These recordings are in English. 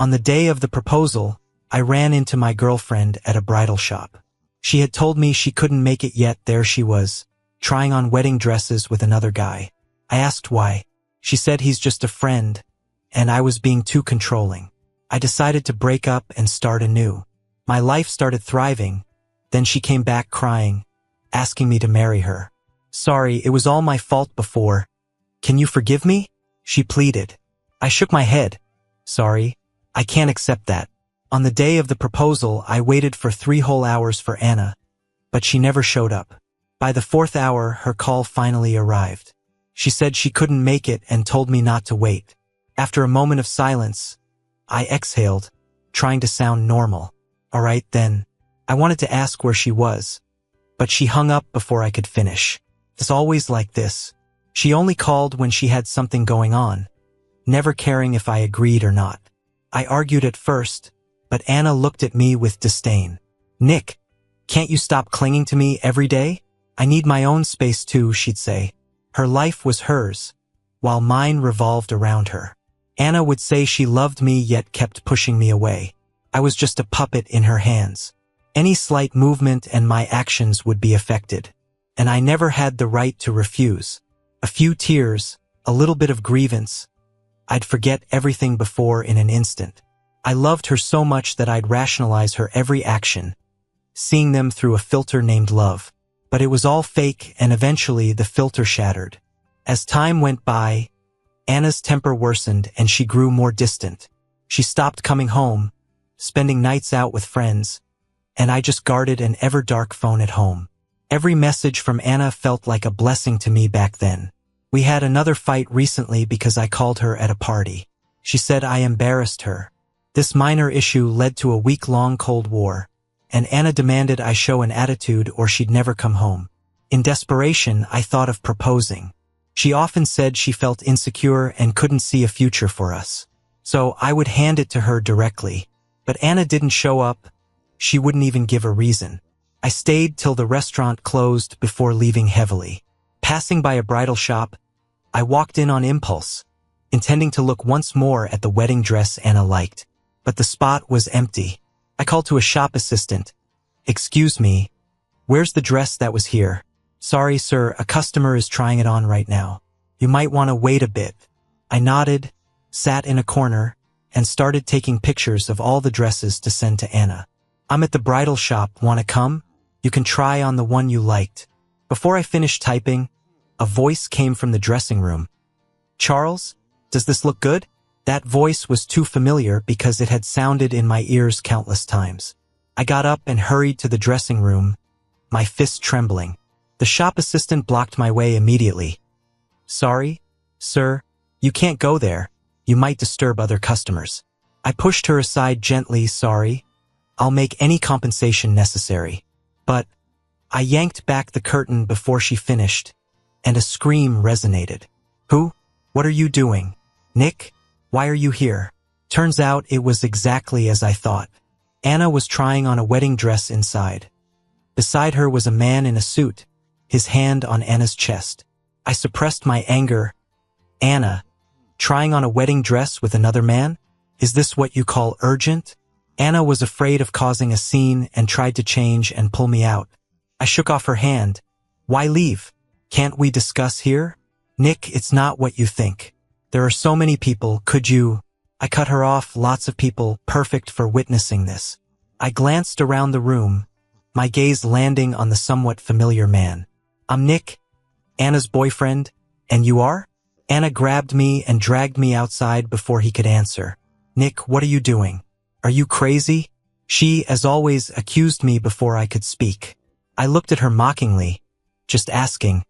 On the day of the proposal, I ran into my girlfriend at a bridal shop. She had told me she couldn't make it yet. There she was, trying on wedding dresses with another guy. I asked why. She said he's just a friend, and I was being too controlling. I decided to break up and start anew. My life started thriving. Then she came back crying, asking me to marry her. Sorry, it was all my fault before. Can you forgive me? She pleaded. I shook my head. Sorry, I can't accept that. On the day of the proposal, I waited for 3 whole hours for Anna, but she never showed up. By the 4th hour, her call finally arrived. She said she couldn't make it and told me not to wait. After a moment of silence, I exhaled, trying to sound normal. All right, then. I wanted to ask where she was, but she hung up before I could finish. It's always like this. She only called when she had something going on, never caring if I agreed or not. I argued at first, but Anna looked at me with disdain. Nick, can't you stop clinging to me every day? I need my own space too, she'd say. Her life was hers, while mine revolved around her. Anna would say she loved me yet kept pushing me away. I was just a puppet in her hands. Any slight movement and my actions would be affected, and I never had the right to refuse. A few tears, a little bit of grievance. I'd forget everything before in an instant. I loved her so much that I'd rationalize her every action, seeing them through a filter named love. But it was all fake, and eventually the filter shattered. As time went by, Anna's temper worsened and she grew more distant. She stopped coming home, spending nights out with friends, and I just guarded an ever-dark phone at home. Every message from Anna felt like a blessing to me back then. We had another fight recently because I called her at a party. She said I embarrassed her. This minor issue led to a week-long Cold War, and Anna demanded I show an attitude or she'd never come home. In desperation, I thought of proposing. She often said she felt insecure and couldn't see a future for us. So I would hand it to her directly. But Anna didn't show up. She wouldn't even give a reason. I stayed till the restaurant closed before leaving heavily. Passing by a bridal shop, I walked in on impulse, intending to look once more at the wedding dress Anna liked. But the spot was empty. I called to a shop assistant. Excuse me, where's the dress that was here? Sorry, sir, a customer is trying it on right now. You might want to wait a bit. I nodded, sat in a corner, and started taking pictures of all the dresses to send to Anna. I'm at the bridal shop, want to come? You can try on the one you liked. Before I finished typing, a voice came from the dressing room. Charles, does this look good? That voice was too familiar because it had sounded in my ears countless times. I got up and hurried to the dressing room, my fists trembling. The shop assistant blocked my way immediately. Sorry, sir, you can't go there. You might disturb other customers. I pushed her aside gently. Sorry, I'll make any compensation necessary. But I yanked back the curtain before she finished, and a scream resonated. Who? What are you doing? Nick? Why are you here? Turns out it was exactly as I thought. Anna was trying on a wedding dress inside. Beside her was a man in a suit, his hand on Anna's chest. I suppressed my anger. Anna, trying on a wedding dress with another man? Is this what you call urgent? Anna was afraid of causing a scene and tried to change and pull me out. I shook off her hand. Why leave? Can't we discuss here? Nick, it's not what you think. There are so many people, could you? I cut her off. Lots of people, perfect for witnessing this. I glanced around the room, my gaze landing on the somewhat familiar man. I'm Nick, Anna's boyfriend, and you are? Anna grabbed me and dragged me outside before he could answer. Nick, what are you doing? Are you crazy? She, as always, accused me before I could speak. I looked at her mockingly, just asking,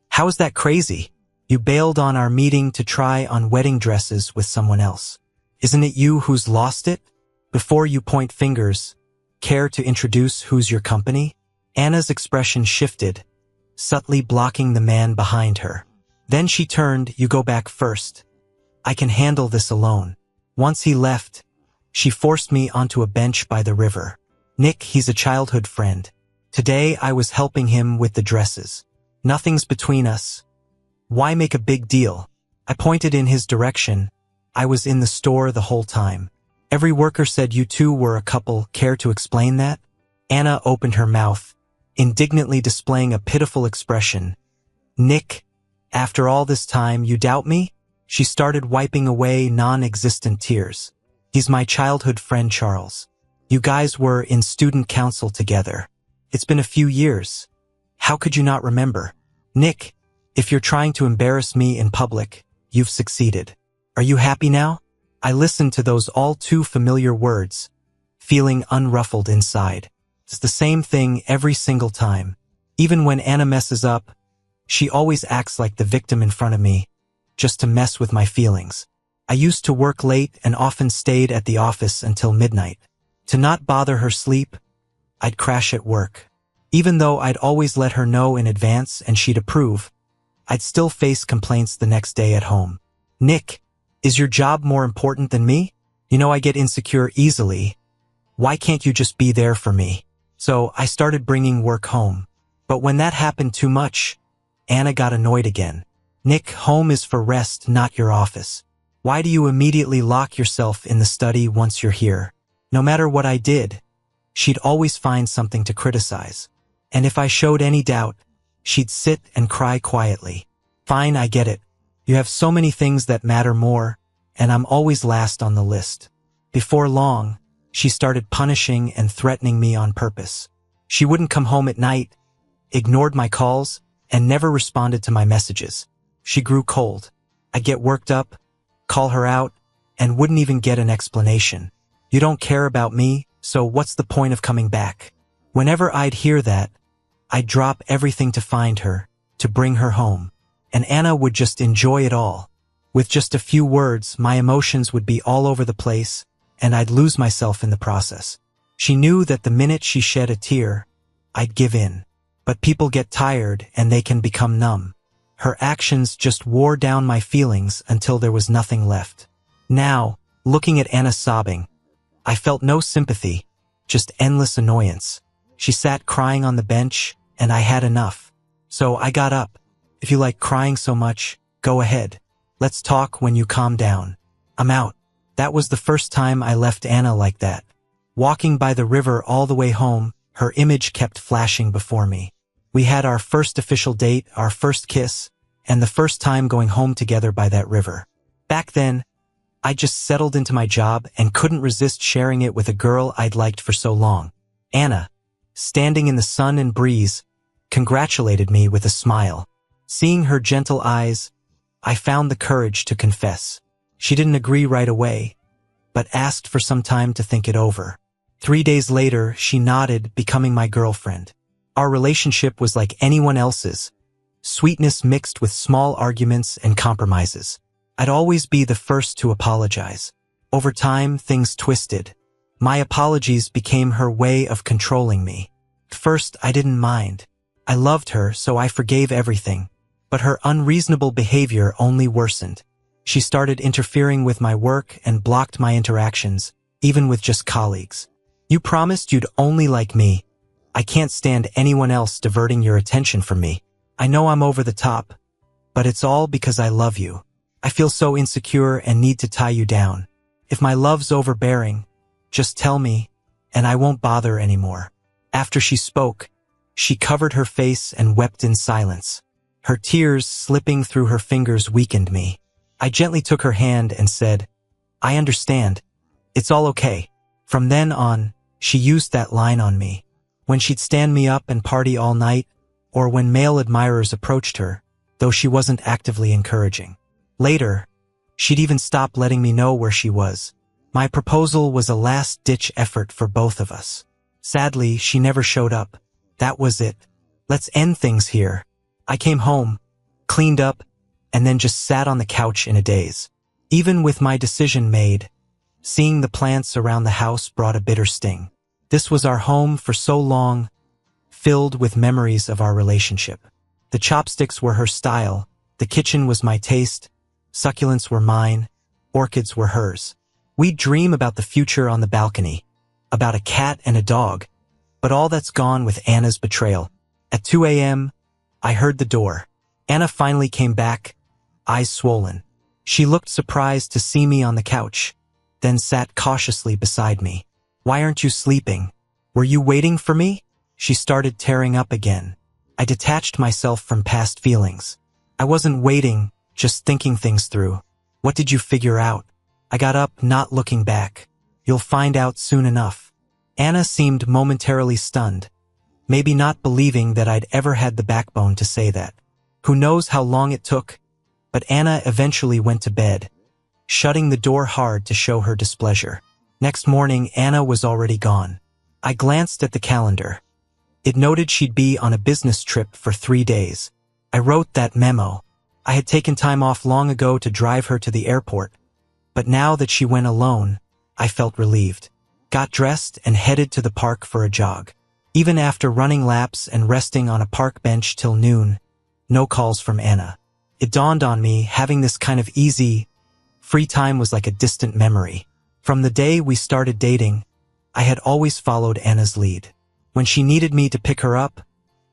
how is that crazy? You bailed on our meeting to try on wedding dresses with someone else. Isn't it you who's lost it? Before you point fingers, care to introduce who's your company? Anna's expression shifted, subtly blocking the man behind her. Then she turned. You go back first. I can handle this alone. Once he left, she forced me onto a bench by the river. Nick, he's a childhood friend. Today I was helping him with the dresses. Nothing's between us. Why make a big deal? I pointed in his direction. I was in the store the whole time. Every worker said you two were a couple. Care to explain that? Anna opened her mouth, indignantly displaying a pitiful expression. Nick, after all this time, you doubt me? She started wiping away non-existent tears. He's my childhood friend, Charles. You guys were in student council together. It's been a few years. How could you not remember? Nick, if you're trying to embarrass me in public, you've succeeded. Are you happy now? I listened to those all too familiar words, feeling unruffled inside. It's the same thing every single time. Even when Anna messes up, she always acts like the victim in front of me, just to mess with my feelings. I used to work late and often stayed at the office until midnight. To not bother her sleep, I'd crash at work. Even though I'd always let her know in advance and she'd approve, I'd still face complaints the next day at home. Nick, is your job more important than me? You know I get insecure easily. Why can't you just be there for me? So I started bringing work home. But when that happened too much, Anna got annoyed again. Nick, home is for rest, not your office. Why do you immediately lock yourself in the study once you're here? No matter what I did, she'd always find something to criticize. And if I showed any doubt, she'd sit and cry quietly. Fine, I get it. You have so many things that matter more, and I'm always last on the list. Before long, she started punishing and threatening me on purpose. She wouldn't come home at night, ignored my calls, and never responded to my messages. She grew cold. I'd get worked up, call her out, and wouldn't even get an explanation. You don't care about me, so what's the point of coming back? Whenever I'd hear that, I'd drop everything to find her, to bring her home. And Anna would just enjoy it all. With just a few words, my emotions would be all over the place, and I'd lose myself in the process. She knew that the minute she shed a tear, I'd give in. But people get tired and they can become numb. Her actions just wore down my feelings until there was nothing left. Now, looking at Anna sobbing, I felt no sympathy, just endless annoyance. She sat crying on the bench, and I had enough. So I got up. If you like crying so much, go ahead. Let's talk when you calm down. I'm out. That was the first time I left Anna like that. Walking by the river all the way home, her image kept flashing before me. We had our first official date, our first kiss, and the first time going home together by that river. Back then, I just settled into my job and couldn't resist sharing it with a girl I'd liked for so long. Anna, standing in the sun and breeze, congratulated me with a smile. Seeing her gentle eyes, I found the courage to confess. She didn't agree right away, but asked for some time to think it over. 3 days later, she nodded, becoming my girlfriend. Our relationship was like anyone else's, sweetness mixed with small arguments and compromises. I'd always be the first to apologize. Over time, things twisted. My apologies became her way of controlling me. At first, I didn't mind. I loved her, so I forgave everything. But her unreasonable behavior only worsened. She started interfering with my work and blocked my interactions, even with just colleagues. You promised you'd only like me. I can't stand anyone else diverting your attention from me. I know I'm over the top, but it's all because I love you. I feel so insecure and need to tie you down. If my love's overbearing, just tell me, and I won't bother anymore. After she spoke, she covered her face and wept in silence. Her tears slipping through her fingers weakened me. I gently took her hand and said, I understand. It's all okay. From then on, she used that line on me. When she'd stand me up and party all night, or when male admirers approached her, though she wasn't actively encouraging. Later, she'd even stop letting me know where she was. My proposal was a last-ditch effort for both of us. Sadly, she never showed up. That was it. Let's end things here. I came home, cleaned up, and then just sat on the couch in a daze. Even with my decision made, seeing the plants around the house brought a bitter sting. This was our home for so long, filled with memories of our relationship. The chopsticks were her style, the kitchen was my taste, succulents were mine, orchids were hers. We'd dream about the future on the balcony, about a cat and a dog, but all that's gone with Anna's betrayal. At 2 a.m., I heard the door. Anna finally came back, eyes swollen. She looked surprised to see me on the couch. then sat cautiously beside me. "Why aren't you sleeping? Were you waiting for me?" She started tearing up again. I detached myself from past feelings. I wasn't waiting, just thinking things through. "What did you figure out?" I got up, not looking back. "You'll find out soon enough." Anna seemed momentarily stunned, maybe not believing that I'd ever had the backbone to say that. Who knows how long it took, but Anna eventually went to bed, shutting the door hard to show her displeasure. Next morning, Anna was already gone. I glanced at the calendar. It noted she'd be on a business trip for 3 days. I wrote that memo. I had taken time off long ago to drive her to the airport, but now that she went alone, I felt relieved. Got dressed and headed to the park for a jog. Even after running laps and resting on a park bench till noon, no calls from Anna. It dawned on me having this kind of easy, free time was like a distant memory. From the day we started dating, I had always followed Anna's lead. When she needed me to pick her up,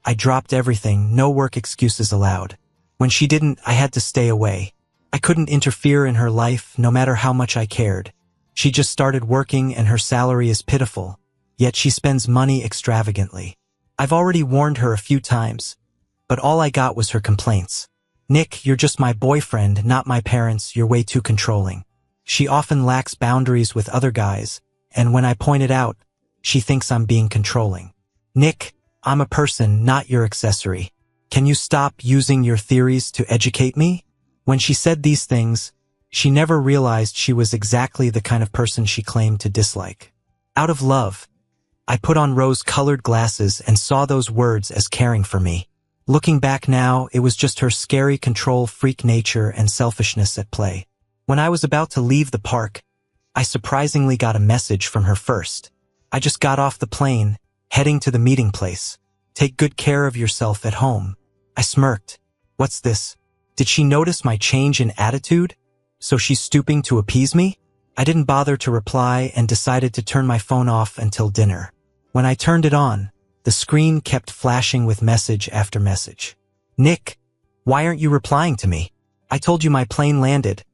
I dropped everything, no work excuses allowed. When she didn't, I had to stay away. I couldn't interfere in her life, no matter how much I cared. She just started working and her salary is pitiful, yet she spends money extravagantly. I've already warned her a few times, but all I got was her complaints. "Nick, you're just my boyfriend, not my parents, you're way too controlling." She often lacks boundaries with other guys, and when I point it out, she thinks I'm being controlling. "Nick, I'm a person, not your accessory. Can you stop using your theories to educate me?" When she said these things, she never realized she was exactly the kind of person she claimed to dislike. Out of love, I put on rose-colored glasses and saw those words as caring for me. Looking back now, it was just her scary control freak nature and selfishness at play. When I was about to leave the park, I surprisingly got a message from her first. "I just got off the plane, heading to the meeting place. Take good care of yourself at home." I smirked. What's this? Did she notice my change in attitude? So she's stooping to appease me? I didn't bother to reply and decided to turn my phone off until dinner. When I turned it on, the screen kept flashing with message after message. "Nick, why aren't you replying to me? I told you my plane landed.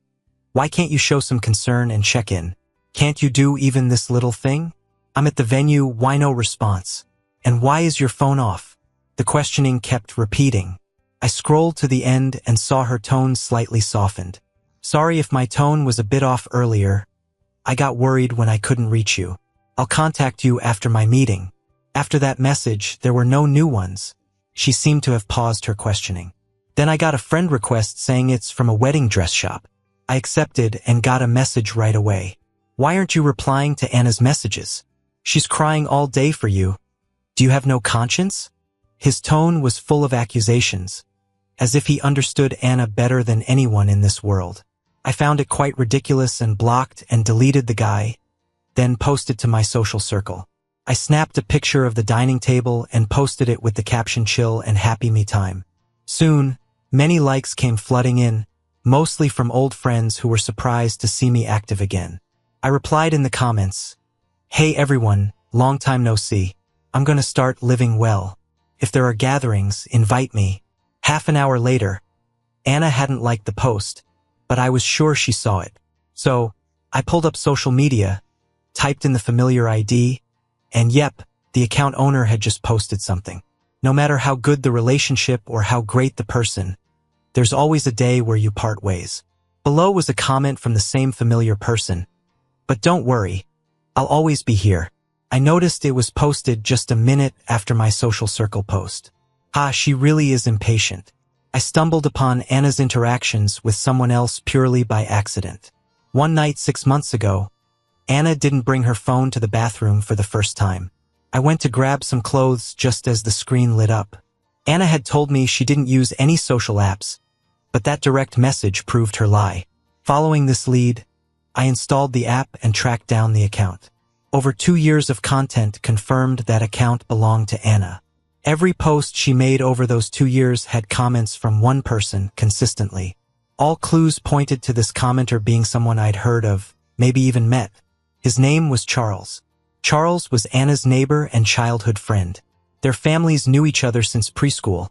Why can't you show some concern and check in? Can't you do even this little thing? I'm at the venue, why no response? And why is your phone off?" The questioning kept repeating. I scrolled to the end and saw her tone slightly softened. "Sorry if my tone was a bit off earlier. I got worried when I couldn't reach you. I'll contact you after my meeting." After that message, there were no new ones. She seemed to have paused her questioning. Then I got a friend request saying it's from a wedding dress shop. I accepted and got a message right away. "Why aren't you replying to Anna's messages? She's crying all day for you. Do you have no conscience?" His tone was full of accusations, as if he understood Anna better than anyone in this world. I found it quite ridiculous and blocked and deleted the guy, then posted to my social circle. I snapped a picture of the dining table and posted it with the caption "Chill and happy me time." Soon, many likes came flooding in, mostly from old friends who were surprised to see me active again. I replied in the comments, "Hey everyone, long time no see. I'm gonna start living well. If there are gatherings, invite me." Half an hour later, Anna hadn't liked the post, but I was sure she saw it. So, I pulled up social media, typed in the familiar ID, and yep, the account owner had just posted something. No matter how good the relationship or how great the person, there's always a day where you part ways. Below was a comment from the same familiar person. "But don't worry, I'll always be here." I noticed it was posted just a minute after my social circle post. She really is impatient. I stumbled upon Anna's interactions with someone else purely by accident. One night 6 months ago, Anna didn't bring her phone to the bathroom for the first time. I went to grab some clothes just as the screen lit up. Anna had told me she didn't use any social apps, but that direct message proved her lie. Following this lead, I installed the app and tracked down the account. Over 2 years of content confirmed that account belonged to Anna. Every post she made over those 2 years had comments from one person consistently. All clues pointed to this commenter being someone I'd heard of, maybe even met. His name was Charles. Charles was Anna's neighbor and childhood friend. Their families knew each other since preschool,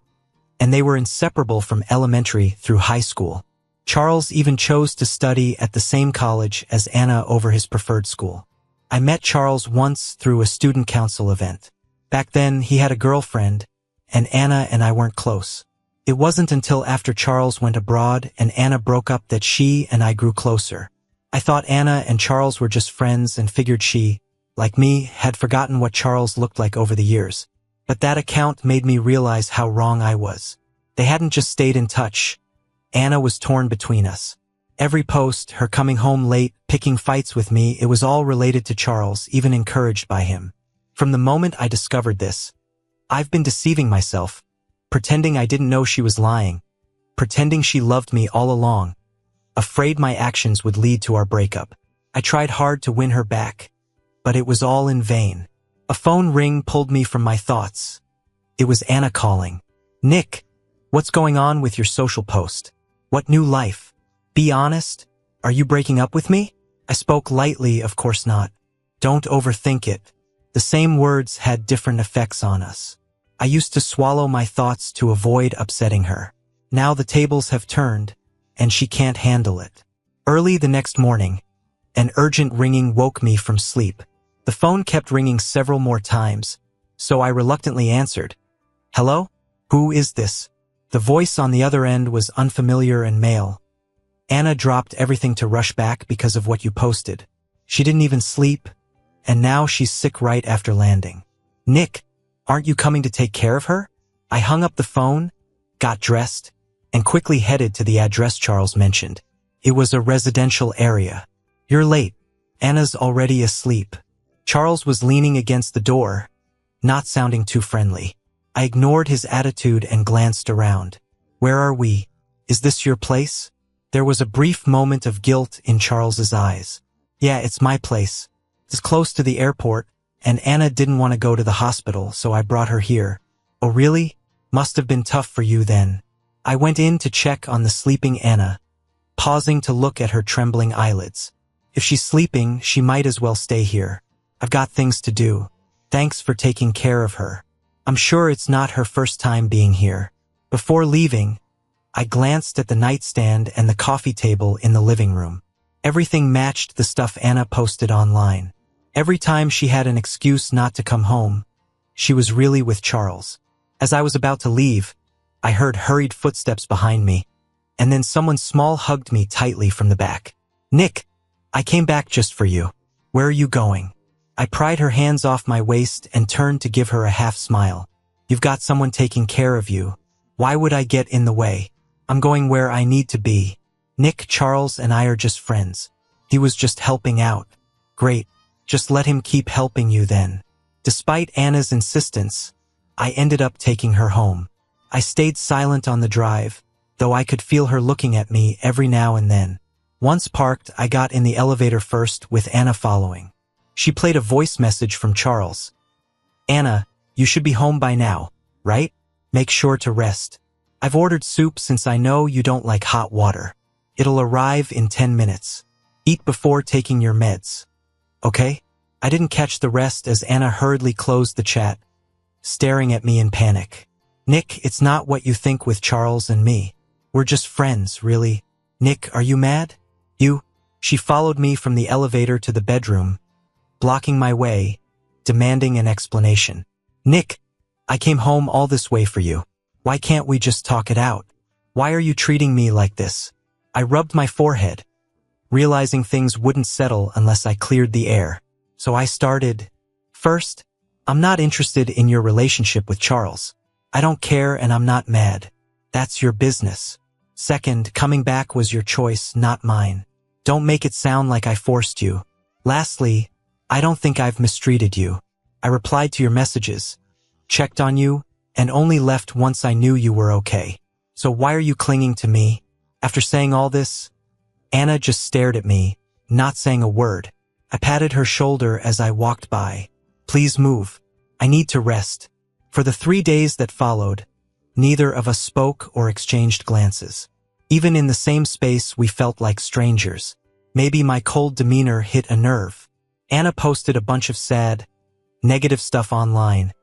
and they were inseparable from elementary through high school. Charles even chose to study at the same college as Anna over his preferred school. I met Charles once through a student council event. Back then, he had a girlfriend, and Anna and I weren't close. It wasn't until after Charles went abroad and Anna broke up that she and I grew closer. I thought Anna and Charles were just friends and figured she, like me, had forgotten what Charles looked like over the years. But that account made me realize how wrong I was. They hadn't just stayed in touch. Anna was torn between us. Every post, her coming home late, picking fights with me, it was all related to Charles, even encouraged by him. From the moment I discovered this, I've been deceiving myself, pretending I didn't know she was lying, pretending she loved me all along, afraid my actions would lead to our breakup. I tried hard to win her back, but it was all in vain. A phone ring pulled me from my thoughts. It was Anna calling. "Nick, what's going on with your social post? What new life? Be honest, are you breaking up with me?" I spoke lightly, of course not. Don't overthink it. The same words had different effects on us. I used to swallow my thoughts to avoid upsetting her. Now the tables have turned, and she can't handle it. Early the next morning, an urgent ringing woke me from sleep. The phone kept ringing several more times, so I reluctantly answered. "Hello? Who is this?" The voice on the other end was unfamiliar and male. "Anna dropped everything to rush back because of what you posted. She didn't even sleep, and now she's sick right after landing." "Nick, aren't you coming to take care of her?" I hung up the phone, got dressed, and quickly headed to the address Charles mentioned. It was a residential area. "You're late. Anna's already asleep." Charles was leaning against the door, not sounding too friendly. I ignored his attitude and glanced around. "Where are we? Is this your place?" There was a brief moment of guilt in Charles's eyes. "Yeah, it's my place. It's close to the airport, and Anna didn't want to go to the hospital, so I brought her here." "Oh, really? Must have been tough for you then." I went in to check on the sleeping Anna, pausing to look at her trembling eyelids. "If she's sleeping, she might as well stay here. I've got things to do. Thanks for taking care of her. I'm sure it's not her first time being here." Before leaving, I glanced at the nightstand and the coffee table in the living room. Everything matched the stuff Anna posted online. Every time she had an excuse not to come home, she was really with Charles. As I was about to leave, I heard hurried footsteps behind me, and then someone small hugged me tightly from the back. "Nick, I came back just for you. Where are you going?" I pried her hands off my waist and turned to give her a half smile. "You've got someone taking care of you. Why would I get in the way? I'm going where I need to be. Nick, Charles and I are just friends. He was just helping out." "Great. Just let him keep helping you then." Despite Anna's insistence, I ended up taking her home. I stayed silent on the drive, though I could feel her looking at me every now and then. Once parked, I got in the elevator first, with Anna following. She played a voice message from Charles. "Anna, you should be home by now, right? Make sure to rest. I've ordered soup since I know you don't like hot water. It'll arrive in 10 minutes. Eat before taking your meds. Okay?" I didn't catch the rest as Anna hurriedly closed the chat, staring at me in panic. "Nick, it's not what you think with Charles and me. We're just friends, really. Nick, are you mad? You?" She followed me from the elevator to the bedroom, blocking my way, demanding an explanation. "Nick, I came home all this way for you. Why can't we just talk it out? Why are you treating me like this?" I rubbed my forehead, realizing things wouldn't settle unless I cleared the air. So I started. "First, I'm not interested in your relationship with Charles. I don't care and I'm not mad. That's your business. Second, coming back was your choice, not mine. Don't make it sound like I forced you. Lastly, I don't think I've mistreated you. I replied to your messages, checked on you, and only left once I knew you were okay. So why are you clinging to me?" After saying all this, Anna just stared at me, not saying a word. I patted her shoulder as I walked by. "Please move. I need to rest." For the 3 days that followed, neither of us spoke or exchanged glances. Even in the same space, we felt like strangers. Maybe my cold demeanor hit a nerve. Anna posted a bunch of sad, negative stuff online,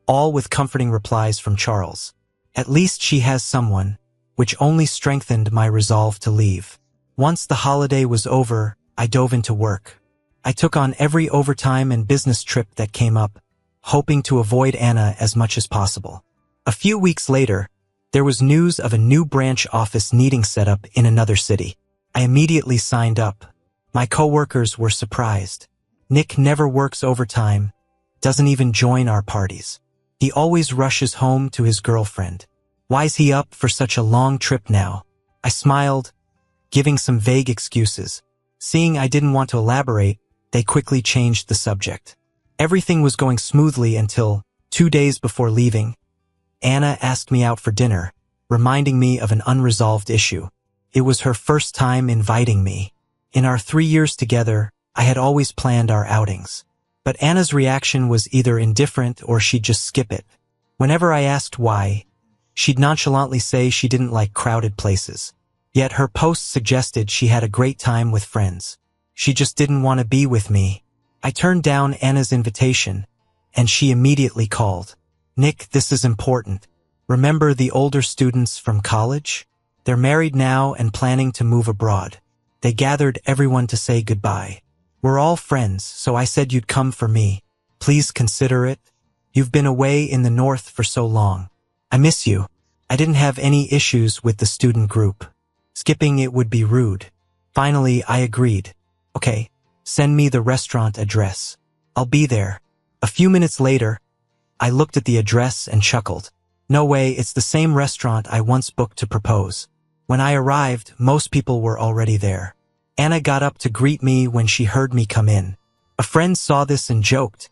all with comforting replies from Charles. "At least she has someone," which only strengthened my resolve to leave. Once the holiday was over, I dove into work. I took on every overtime and business trip that came up, hoping to avoid Anna as much as possible. A few weeks later, there was news of a new branch office needing set up in another city. I immediately signed up. My coworkers were surprised. Nick never works overtime, doesn't even join our parties. He always rushes home to his girlfriend. Why's he up for such a long trip now? I smiled, giving some vague excuses. Seeing I didn't want to elaborate, they quickly changed the subject. Everything was going smoothly until, 2 days before leaving, Anna asked me out for dinner, reminding me of an unresolved issue. It was her first time inviting me. In our 3 years together, I had always planned our outings. But Anna's reaction was either indifferent or she'd just skip it. Whenever I asked why, she'd nonchalantly say she didn't like crowded places. Yet her posts suggested she had a great time with friends. She just didn't want to be with me. I turned down Anna's invitation, and she immediately called. Nick, this is important. Remember the older students from college? They're married now and planning to move abroad. They gathered everyone to say goodbye. We're all friends, so I said you'd come for me. Please consider it. You've been away in the north for so long. I miss you. I didn't have any issues with the student group. Skipping it would be rude. Finally, I agreed. Okay, send me the restaurant address. I'll be there. A few minutes later, I looked at the address and chuckled. No way, it's the same restaurant I once booked to propose. When I arrived, most people were already there. Anna got up to greet me when she heard me come in. A friend saw this and joked,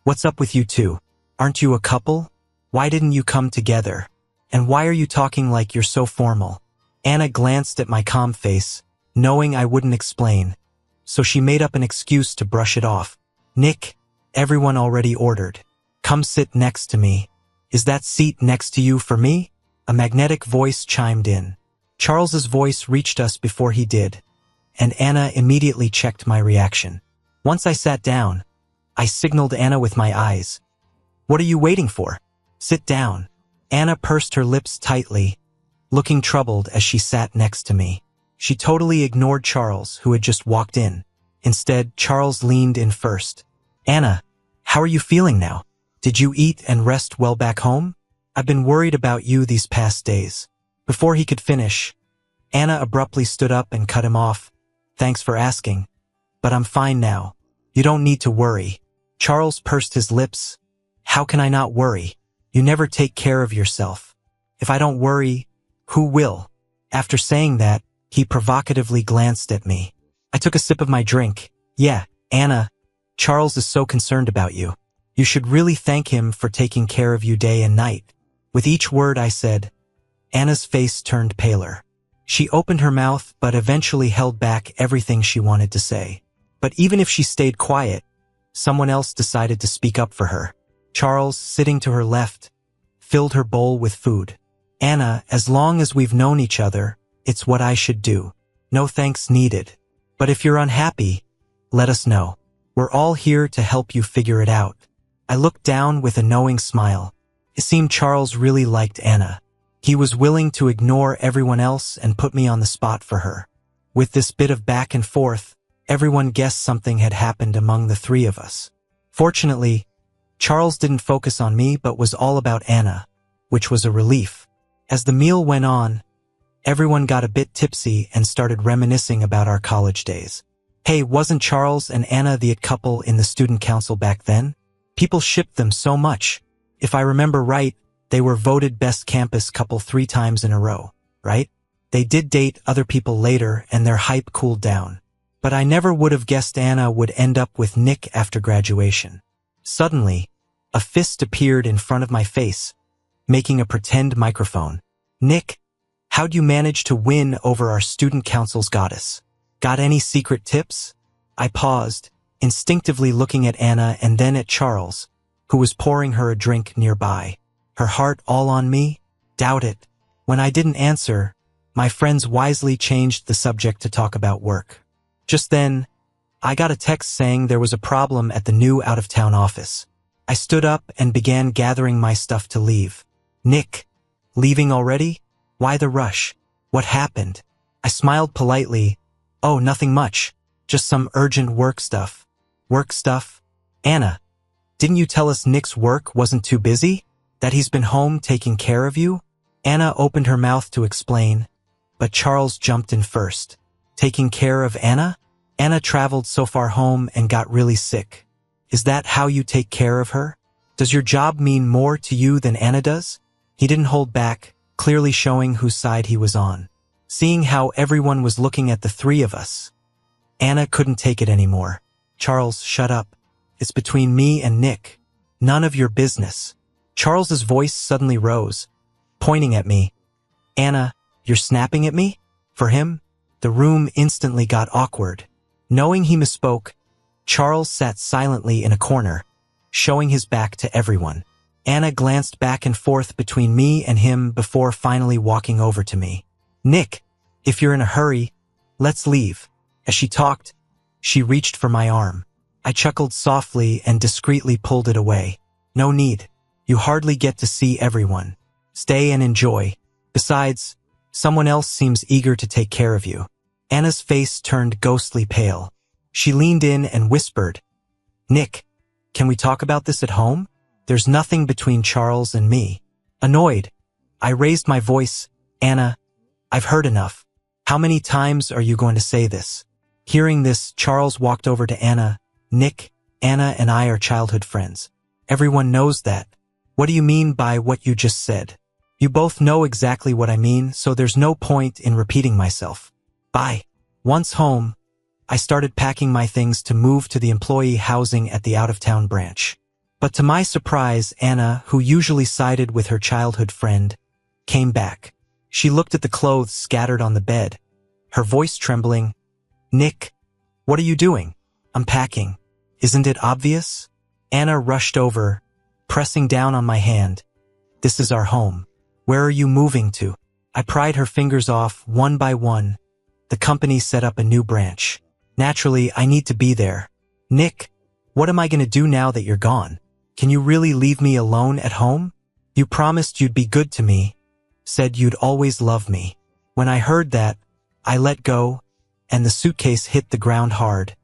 "What's up with you two? Aren't you a couple? Why didn't you come together? And why are you talking like you're so formal?" Anna glanced at my calm face, knowing I wouldn't explain, so she made up an excuse to brush it off. "Nick, everyone already ordered. Come sit next to me. Is that seat next to you for me?" A magnetic voice chimed in. Charles's voice reached us before he did, and Anna immediately checked my reaction. Once I sat down, I signaled Anna with my eyes. "What are you waiting for? Sit down." Anna pursed her lips tightly, looking troubled as she sat next to me. She totally ignored Charles, who had just walked in. Instead, Charles leaned in first. "Anna, how are you feeling now? Did you eat and rest well back home? I've been worried about you these past days." Before he could finish, Anna abruptly stood up and cut him off. "Thanks for asking, but I'm fine now. You don't need to worry." Charles pursed his lips. "How can I not worry? You never take care of yourself. If I don't worry, who will?" After saying that, he provocatively glanced at me. I took a sip of my drink. "Yeah, Anna, Charles is so concerned about you. You should really thank him for taking care of you day and night." With each word I said, Anna's face turned paler. She opened her mouth but eventually held back everything she wanted to say. But even if she stayed quiet, someone else decided to speak up for her. Charles, sitting to her left, filled her bowl with food. "Anna, as long as we've known each other, it's what I should do. No thanks needed. But if you're unhappy, let us know. We're all here to help you figure it out." I looked down with a knowing smile. It seemed Charles really liked Anna. He was willing to ignore everyone else and put me on the spot for her. With this bit of back and forth, everyone guessed something had happened among the three of us. Fortunately, Charles didn't focus on me but was all about Anna, which was a relief. As the meal went on, everyone got a bit tipsy and started reminiscing about our college days. Hey, wasn't Charles and Anna the it couple in the student council back then? People shipped them so much. If I remember right, they were voted best campus couple 3 times in a row, right? They did date other people later and their hype cooled down. But I never would have guessed Anna would end up with Nick after graduation. Suddenly, a fist appeared in front of my face, making a pretend microphone. "Nick, how'd you manage to win over our student council's goddess? Got any secret tips?" I paused, instinctively looking at Anna and then at Charles, who was pouring her a drink nearby. Her heart all on me? Doubt it. When I didn't answer, my friends wisely changed the subject to talk about work. Just then, I got a text saying there was a problem at the new out-of-town office. I stood up and began gathering my stuff to leave. "Nick, leaving already? Why the rush? What happened? I smiled politely. Oh, nothing much. Just some urgent work stuff. Work stuff? Anna, didn't you tell us Nick's work wasn't too busy? That he's been home taking care of you? Anna opened her mouth to explain, but Charles jumped in first. Taking care of Anna? Anna traveled so far home and got really sick. Is that how you take care of her? Does your job mean more to you than Anna does? He didn't hold back, clearly showing whose side he was on. Seeing how everyone was looking at the three of us, Anna couldn't take it anymore. Charles, shut up. It's between me and Nick. None of your business. Charles's voice suddenly rose, pointing at me. Anna, you're snapping at me? For him? The room instantly got awkward. Knowing he misspoke, Charles sat silently in a corner, showing his back to everyone. Anna glanced back and forth between me and him before finally walking over to me. Nick, if you're in a hurry, let's leave. As she talked, she reached for my arm. I chuckled softly and discreetly pulled it away. No need. You hardly get to see everyone. Stay and enjoy. Besides, someone else seems eager to take care of you. Anna's face turned ghostly pale. She leaned in and whispered, Nick, can we talk about this at home? There's nothing between Charles and me. Annoyed, I raised my voice. Anna, I've heard enough. How many times are you going to say this? Hearing this, Charles walked over to Anna. Nick, Anna and I are childhood friends. Everyone knows that. What do you mean by what you just said? You both know exactly what I mean, so there's no point in repeating myself. Bye. Once home, I started packing my things to move to the employee housing at the out-of-town branch. But to my surprise, Anna, who usually sided with her childhood friend, came back. She looked at the clothes scattered on the bed, her voice trembling. Nick, what are you doing? I'm packing. Isn't it obvious? Anna rushed over, pressing down on my hand. This is our home. Where are you moving to? I pried her fingers off one by one. The company set up a new branch. Naturally, I need to be there. Nick, what am I going to do now that you're gone? Can you really leave me alone at home? You promised you'd be good to me, said you'd always love me. When I heard that, I let go, and the suitcase hit the ground hard,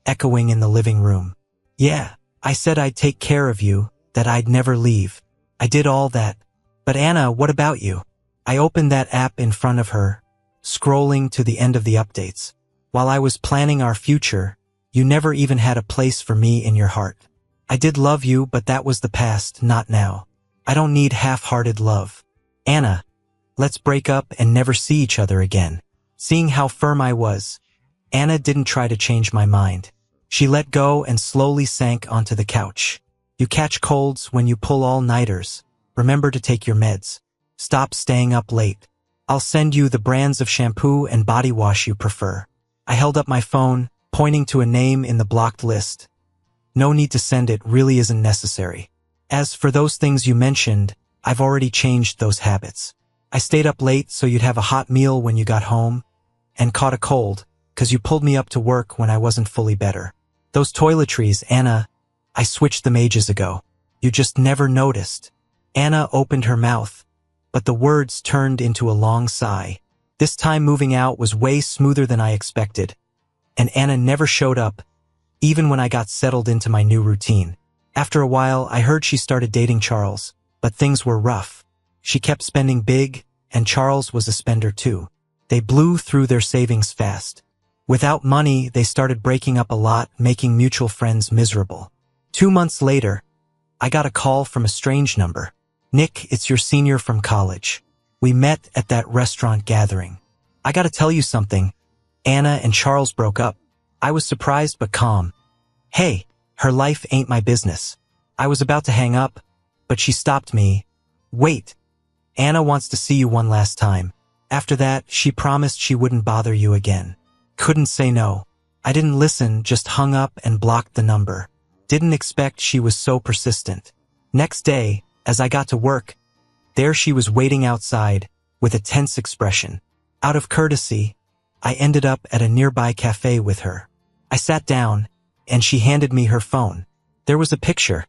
echoing in the living room. Yeah, I said I'd take care of you, that I'd never leave. I did all that. But Anna, what about you? I opened that app in front of her, scrolling to the end of the updates. While I was planning our future, you never even had a place for me in your heart. I did love you, but that was the past, not now. I don't need half-hearted love. Anna, let's break up and never see each other again. Seeing how firm I was, Anna didn't try to change my mind. She let go and slowly sank onto the couch. You catch colds when you pull all-nighters. Remember to take your meds. Stop staying up late. I'll send you the brands of shampoo and body wash you prefer. I held up my phone, pointing to a name in the blocked list. No need to send it, really isn't necessary. As for those things you mentioned, I've already changed those habits. I stayed up late so you'd have a hot meal when you got home, and caught a cold, 'cause you pulled me up to work when I wasn't fully better. Those toiletries, Anna, I switched them ages ago. You just never noticed. Anna opened her mouth, but the words turned into a long sigh. This time moving out was way smoother than I expected, and Anna never showed up, even when I got settled into my new routine. After a while, I heard she started dating Charles, but things were rough. She kept spending big, and Charles was a spender too. They blew through their savings fast. Without money, they started breaking up a lot, making mutual friends miserable. 2 months later, I got a call from a strange number. Nick, it's your senior from college. We met at that restaurant gathering. I gotta tell you something. Anna and Charles broke up. I was surprised but calm. Hey, her life ain't my business. I was about to hang up, but she stopped me. Wait. Anna wants to see you one last time. After that, she promised she wouldn't bother you again. Couldn't say no. I didn't listen, just hung up and blocked the number. Didn't expect she was so persistent. Next day, as I got to work, there she was waiting outside, with a tense expression. Out of courtesy, I ended up at a nearby cafe with her. I sat down, and she handed me her phone. There was a picture.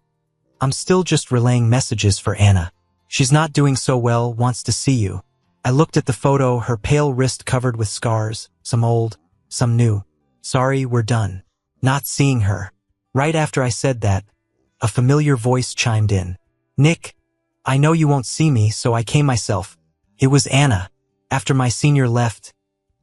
I'm still just relaying messages for Anna. She's not doing so well, wants to see you. I looked at the photo, her pale wrist covered with scars, some old, some new. Sorry, we're done. Not seeing her. Right after I said that, a familiar voice chimed in. Nick, I know you won't see me, so I came myself. It was Anna. After my senior left,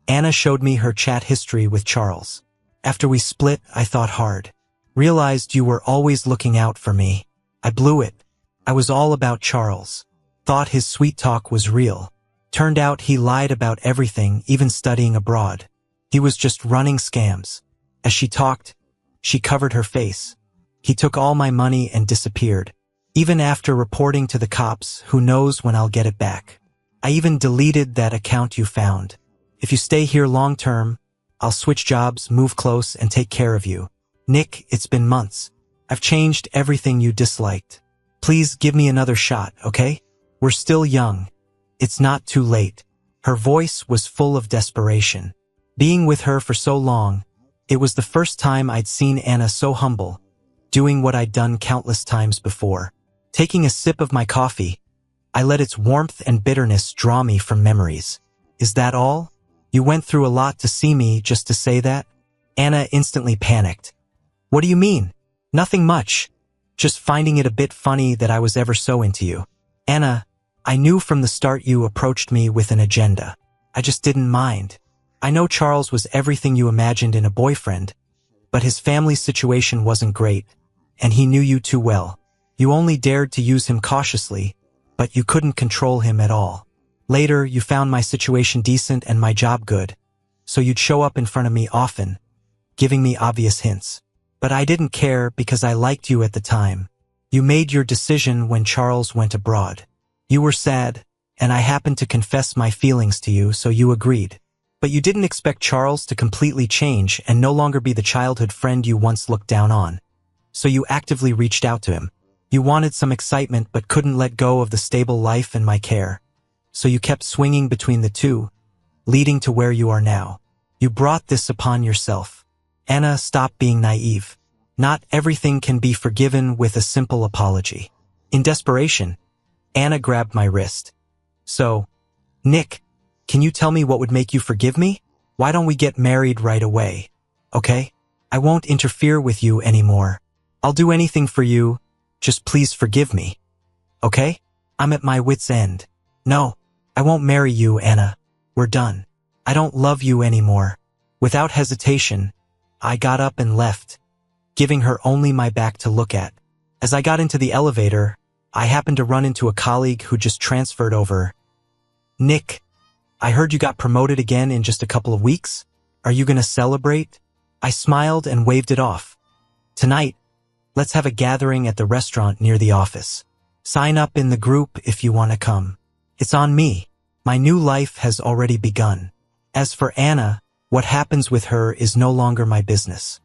Anna showed me her chat history with Charles. After we split, I thought hard. Realized you were always looking out for me. I blew it. I was all about Charles. Thought his sweet talk was real. Turned out he lied about everything, even studying abroad. He was just running scams. As she talked, she covered her face. He took all my money and disappeared. Even after reporting to the cops, who knows when I'll get it back. I even deleted that account you found. If you stay here long term, I'll switch jobs, move close, and take care of you. Nick, it's been months. I've changed everything you disliked. Please give me another shot, okay? We're still young. It's not too late. Her voice was full of desperation. Being with her for so long, it was the first time I'd seen Anna so humble, doing what I'd done countless times before. Taking a sip of my coffee, I let its warmth and bitterness draw me from memories. Is that all? You went through a lot to see me just to say that? Anna instantly panicked. What do you mean? Nothing much. Just finding it a bit funny that I was ever so into you. Anna, I knew from the start you approached me with an agenda. I just didn't mind. I know Charles was everything you imagined in a boyfriend, but his family situation wasn't great, and he knew you too well. You only dared to use him cautiously, but you couldn't control him at all. Later, you found my situation decent and my job good, so you'd show up in front of me often, giving me obvious hints. But I didn't care because I liked you at the time. You made your decision when Charles went abroad. You were sad, and I happened to confess my feelings to you, so you agreed. But you didn't expect Charles to completely change and no longer be the childhood friend you once looked down on. So you actively reached out to him. You wanted some excitement but couldn't let go of the stable life and my care. So you kept swinging between the two, leading to where you are now. You brought this upon yourself. Anna, stop being naive. Not everything can be forgiven with a simple apology. In desperation, Anna grabbed my wrist. So, Nick, can you tell me what would make you forgive me? Why don't we get married right away? Okay? I won't interfere with you anymore. I'll do anything for you. Just please forgive me. Okay? I'm at my wit's end. No, I won't marry you, Anna. We're done. I don't love you anymore. Without hesitation, I got up and left, giving her only my back to look at. As I got into the elevator, I happened to run into a colleague who just transferred over. Nick, I heard you got promoted again in just a couple of weeks. Are you gonna celebrate? I smiled and waved it off. Tonight, let's have a gathering at the restaurant near the office. Sign up in the group if you want to come. It's on me. My new life has already begun. As for Anna, what happens with her is no longer my business.